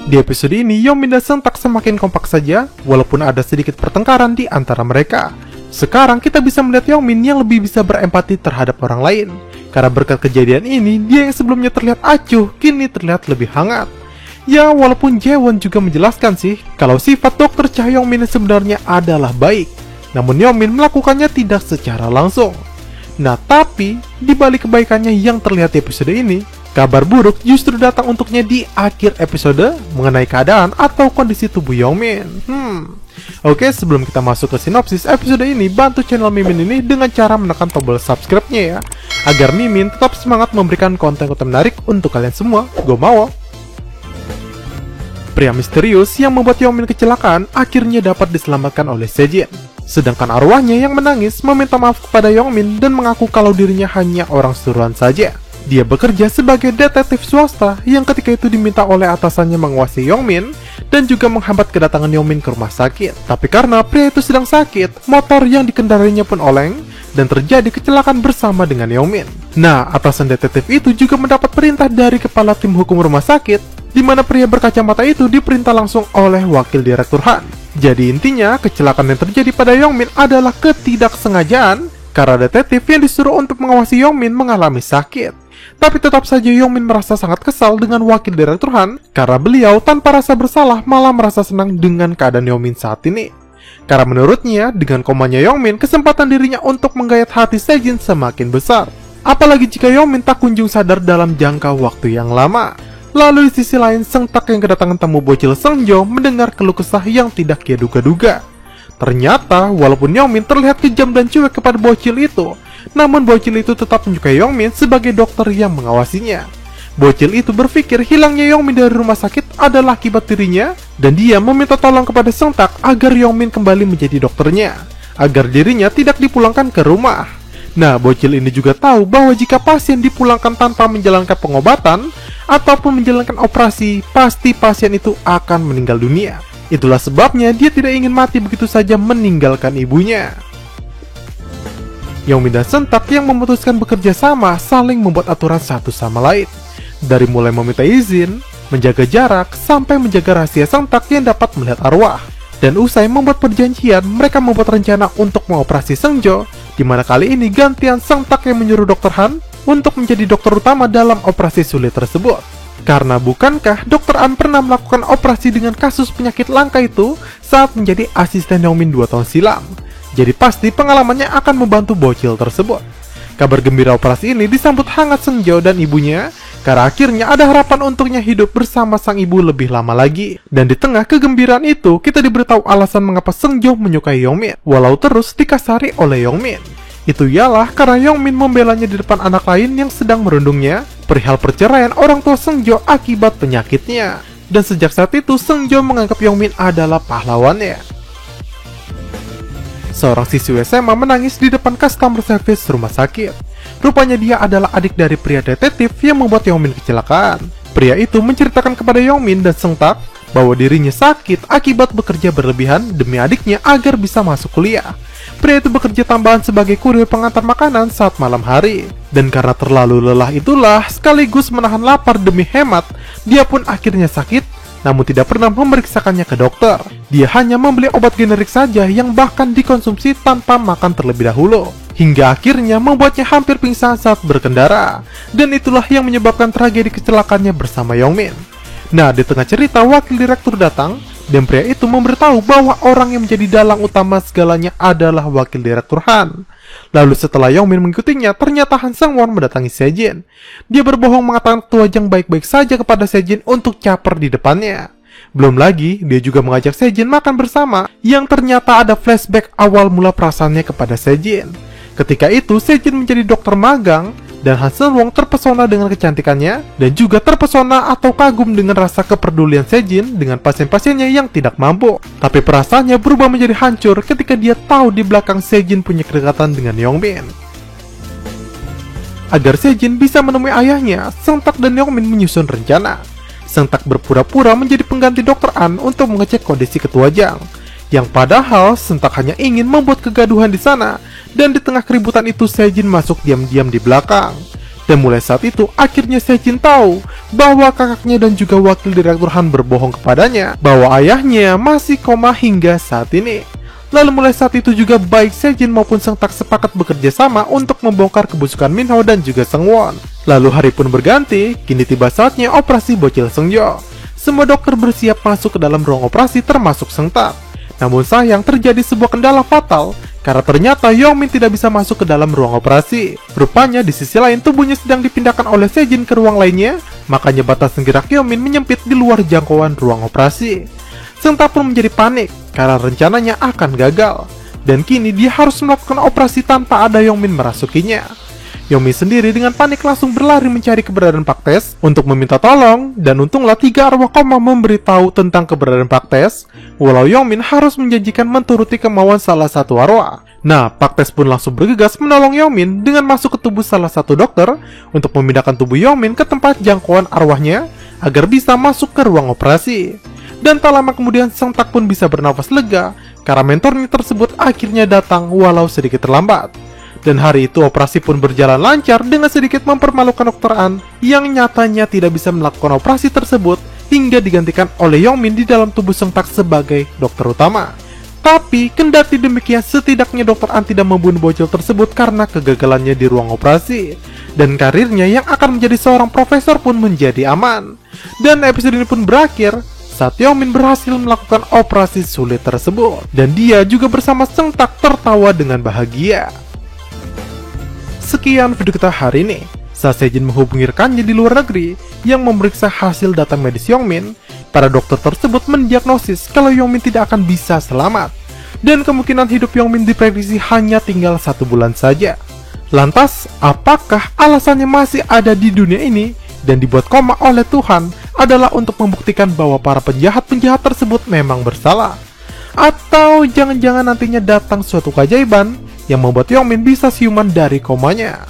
Di episode ini, Yongmin dan Seungtak semakin kompak saja, walaupun ada sedikit pertengkaran di antara mereka. Sekarang kita bisa melihat Yongmin yang lebih bisa berempati terhadap orang lain. Karena berkat kejadian ini, dia yang sebelumnya terlihat acuh, kini terlihat lebih hangat. Ya, walaupun Jaewon juga menjelaskan sih, kalau sifat Dr. Cha Yongmin sebenarnya adalah baik. Namun Yongmin melakukannya tidak secara langsung. Nah, tapi, di balik kebaikannya yang terlihat di episode ini, kabar buruk justru datang untuknya di akhir episode mengenai keadaan atau kondisi tubuh Yongmin. Oke, sebelum kita masuk ke sinopsis episode ini, bantu channel Mimin ini dengan cara menekan tombol subscribe-nya ya, agar Mimin tetap semangat memberikan konten-konten menarik untuk kalian semua. Go mau! Pria misterius yang membuat Yongmin kecelakaan akhirnya dapat diselamatkan oleh Sejin. Sedangkan arwahnya yang menangis meminta maaf kepada Yongmin dan mengaku kalau dirinya hanya orang suruhan saja. Dia bekerja sebagai detektif swasta yang ketika itu diminta oleh atasannya menguasai Yongmin dan juga menghambat kedatangan Yongmin ke rumah sakit. Tapi karena pria itu sedang sakit, motor yang dikendarainya pun oleng dan terjadi kecelakaan bersama dengan Yongmin. Nah, atasan detektif itu juga mendapat perintah dari kepala tim hukum rumah sakit, di mana pria berkacamata itu diperintah langsung oleh wakil direktur Han. Jadi intinya, kecelakaan yang terjadi pada Yongmin adalah ketidaksengajaan karena detektif yang disuruh untuk mengawasi Yongmin mengalami sakit. Tapi tetap saja Yongmin merasa sangat kesal dengan wakil direktur Han karena beliau tanpa rasa bersalah malah merasa senang dengan keadaan Yongmin saat ini. Karena menurutnya, dengan komanya Yongmin, kesempatan dirinya untuk menggayat hati Sejin semakin besar. Apalagi jika Yongmin tak kunjung sadar dalam jangka waktu yang lama. Lalu di sisi lain, Seungtak yang kedatangan tamu bocil Seungjo mendengar keluh kesah yang tidak ia duga-duga. Ternyata, walaupun Yongmin terlihat kejam dan cuek kepada bocil itu, namun bocil itu tetap menyukai Yongmin sebagai dokter yang mengawasinya. Bocil itu berpikir hilangnya Yongmin dari rumah sakit adalah akibat dirinya, dan dia meminta tolong kepada Seungtak agar Yongmin kembali menjadi dokternya, agar dirinya tidak dipulangkan ke rumah. Nah, bocil ini juga tahu bahwa jika pasien dipulangkan tanpa menjalankan pengobatan ataupun menjalankan operasi, pasti pasien itu akan meninggal dunia. Itulah sebabnya dia tidak ingin mati begitu saja meninggalkan ibunya. Yongmin dan Seungtak yang memutuskan bekerja sama saling membuat aturan satu sama lain. Dari mulai meminta izin, menjaga jarak, sampai menjaga rahasia Seungtak yang dapat melihat arwah. Dan usai membuat perjanjian, mereka membuat rencana untuk mengoperasi Seungjo, di mana kali ini gantian Seungtak yang menyuruh Dr. Han untuk menjadi dokter utama dalam operasi sulit tersebut. Karena bukankah Dr. Han pernah melakukan operasi dengan kasus penyakit langka itu saat menjadi asisten Yongmin 2 tahun silam. Jadi pasti pengalamannya akan membantu bocil tersebut. Kabar gembira operasi ini disambut hangat Seungjo dan ibunya, karena akhirnya ada harapan untuknya hidup bersama sang ibu lebih lama lagi. Dan di tengah kegembiraan itu, kita diberitahu alasan mengapa Seungjo menyukai Yongmin, walau terus dikasari oleh Yongmin. Itu ialah karena Yongmin membelanya di depan anak lain yang sedang merundungnya perihal perceraian orang tua Seungjo akibat penyakitnya. Dan sejak saat itu, Seungjo menganggap Yongmin adalah pahlawannya. Seorang siswi SMA menangis di depan customer service rumah sakit. Rupanya dia adalah adik dari pria detektif yang membuat Yongmin kecelakaan. Pria itu menceritakan kepada Yongmin dan Seungtak bahwa dirinya sakit akibat bekerja berlebihan demi adiknya agar bisa masuk kuliah. Pria itu bekerja tambahan sebagai kurir pengantar makanan saat malam hari. Dan karena terlalu lelah itulah, sekaligus menahan lapar demi hemat, dia pun akhirnya sakit, namun tidak pernah memeriksakannya ke dokter. Dia hanya membeli obat generik saja yang bahkan dikonsumsi tanpa makan terlebih dahulu. Hingga akhirnya membuatnya hampir pingsan saat berkendara. Dan itulah yang menyebabkan tragedi kecelakaannya bersama Yongmin. Nah, di tengah cerita, wakil direktur datang, dan pria itu memberitahu bahwa orang yang menjadi dalang utama segalanya adalah wakil direktur Han. Lalu setelah Yongmin mengikutinya, ternyata Han Seungwon mendatangi Sejin. Dia berbohong mengatakan Ketua Jang baik-baik saja kepada Sejin untuk caper di depannya. Belum lagi, dia juga mengajak Sejin makan bersama, yang ternyata ada flashback awal mula perasaannya kepada Sejin. Ketika itu, Sejin menjadi dokter magang, dan Han Seungwon terpesona dengan kecantikannya, dan juga terpesona atau kagum dengan rasa kepedulian Sejin dengan pasien-pasiennya yang tidak mampu. Tapi perasaannya berubah menjadi hancur ketika dia tahu di belakang Sejin punya kedekatan dengan Yongmin. Agar Sejin bisa menemui ayahnya, Seungtak dan Yongmin menyusun rencana. Seungtak berpura-pura menjadi pengganti Dr. An untuk mengecek kondisi Ketua Jang, yang padahal Seungtak hanya ingin membuat kegaduhan di sana. Dan di tengah keributan itu, Sejin masuk diam-diam di belakang. Dan mulai saat itu, akhirnya Sejin tahu bahwa kakaknya dan juga wakil direktur Han berbohong kepadanya bahwa ayahnya masih koma hingga saat ini. Lalu mulai saat itu juga baik Sejin maupun Seung Tak sepakat bekerja sama untuk membongkar kebusukan Minho dan juga Seungwon. Lalu hari pun berganti, kini tiba saatnya operasi bocil Seungyo. Semua dokter bersiap masuk ke dalam ruang operasi termasuk Seung Tak. Namun sayang terjadi sebuah kendala fatal karena ternyata Yongmin tidak bisa masuk ke dalam ruang operasi. Rupanya di sisi lain tubuhnya sedang dipindahkan oleh Sejin ke ruang lainnya, makanya batas gerak Yongmin menyempit di luar jangkauan ruang operasi. Seung Tak pun menjadi panik karena rencananya akan gagal, dan kini dia harus melakukan operasi tanpa ada Yongmin merasukinya. Yongmin sendiri dengan panik langsung berlari mencari keberadaan Pak Tae untuk meminta tolong, dan untunglah 3 arwah koma memberitahu tentang keberadaan Pak Tae, walau Yongmin harus menjanjikan menturuti kemauan salah satu arwah. Nah, Pak Tae pun langsung bergegas menolong Yongmin dengan masuk ke tubuh salah satu dokter untuk memindahkan tubuh Yongmin ke tempat jangkauan arwahnya agar bisa masuk ke ruang operasi. Dan tak lama kemudian Seung Tak pun bisa bernafas lega karena mentornya tersebut akhirnya datang walau sedikit terlambat. Dan hari itu operasi pun berjalan lancar dengan sedikit mempermalukan Dr. An yang nyatanya tidak bisa melakukan operasi tersebut hingga digantikan oleh Yongmin di dalam tubuh Seung Tak sebagai dokter utama. Tapi kendati demikian setidaknya Dr. An tidak membunuh bocil tersebut karena kegagalannya di ruang operasi. Dan karirnya yang akan menjadi seorang profesor pun menjadi aman. Dan episode ini pun berakhir saat Yongmin berhasil melakukan operasi sulit tersebut. Dan dia juga bersama Seung Tak tertawa dengan bahagia. Sekian video kita hari ini. Saat Sejin menghubungi rekannya di luar negeri yang memeriksa hasil data medis Yongmin, para dokter tersebut mendiagnosis kalau Yongmin tidak akan bisa selamat, dan kemungkinan hidup Yongmin diprediksi hanya tinggal 1 bulan saja. Lantas, apakah alasannya masih ada di dunia ini dan dibuat koma oleh Tuhan adalah untuk membuktikan bahwa para penjahat-penjahat tersebut memang bersalah? Atau jangan-jangan nantinya datang suatu keajaiban yang membuat Yongmin bisa siuman dari komanya?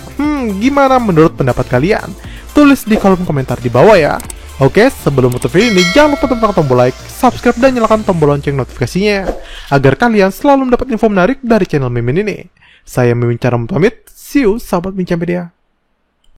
Gimana menurut pendapat kalian? Tulis di kolom komentar di bawah ya. Oke, sebelum menutup video ini, jangan lupa tekan tombol like, subscribe, dan nyalakan tombol lonceng notifikasinya agar kalian selalu mendapat info menarik dari channel Mimin ini. Saya Mimin Cara pamit, see you sahabat Mincam Media.